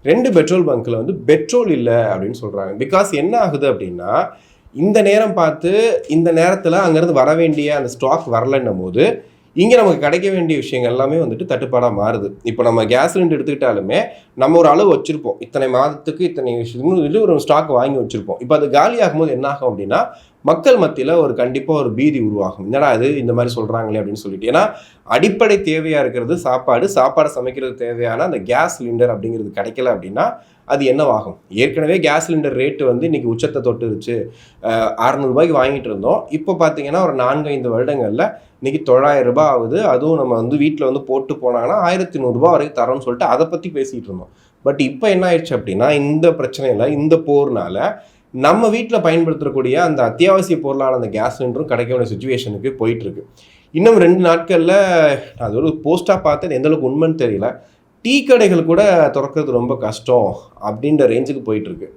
2 petrol பங்க்கில் வந்து petrol இல்லை அப்படின்னு சொல்கிறாங்க. பிகாஸ் என்ன ஆகுது அப்படின்னா, இந்த நேரம் பார்த்து இந்த நேரத்தில் அங்கேருந்து வர வேண்டிய அந்த ஸ்டாக் வரலன்னும் போது இங்கே நமக்கு கிடைக்க வேண்டிய விஷயங்கள் எல்லாமே வந்துட்டு தட்டுப்பாடாக மாறுது. இப்போ நம்ம கேஸ் சிலிண்டர் எடுத்துக்கிட்டாலுமே நம்ம ஒரு அளவு வச்சுருப்போம், இத்தனை மாதத்துக்கு இத்தனை விஷயம் ஒரு ஸ்டாக் வாங்கி வச்சுருப்போம். இப்போ அது காலி ஆகும்போது என்ன ஆகும் அப்படின்னா, மக்கள் மத்தியில் ஒரு கண்டிப்பாக ஒரு பீதி உருவாகும். என்னடா இது இந்த மாதிரி சொல்கிறாங்களே அப்படின்னு சொல்லிட்டு. ஏன்னா அடிப்படை தேவையாக இருக்கிறது சாப்பாடை சமைக்கிறது தேவையான அந்த கேஸ் சிலிண்டர் அப்படிங்கிறது கிடைக்கல அப்படின்னா அது என்னவாகும்? ஏற்கனவே கேஸ் சிலிண்டர் ரேட்டு வந்து இன்றைக்கி உச்சத்தை தொட்டுருச்சு. 600 ரூபாய்க்கு வாங்கிட்டு இருந்தோம். இப்போ பார்த்தீங்கன்னா ஒரு 4-5 வருடங்களில் இன்றைக்கி 900 ரூபாய் ஆகுது. அதுவும் நம்ம வந்து வீட்டில் வந்து போட்டு போனாங்கன்னா 1100 ரூபாய் வரைக்கும் தரோன்னு சொல்லிட்டு அதை பற்றி பேசிகிட்டு இருந்தோம். பட் இப்போ என்ன ஆயிடுச்சு அப்படின்னா, இந்த பிரச்சனையில் இந்த போர்னால நம்ம வீட்டில் பயன்படுத்தக்கூடிய அந்த அத்தியாவசிய பொருளான அந்த கேஸ் சிலிண்டரும் கிடைக்க வேண்டிய சுச்சுவேஷனுக்கு போயிட்டுருக்கு. இன்னும் 2 நாட்களில் அது ஒரு போஸ்ட்டாக பார்த்து எந்தளவுக்கு உண்மைன்னு தெரியல, டீ கடைகள் கூட திறக்கிறது ரொம்ப கஷ்டம் அப்படின்ற ரேஞ்சுக்கு போயிட்டுருக்கு.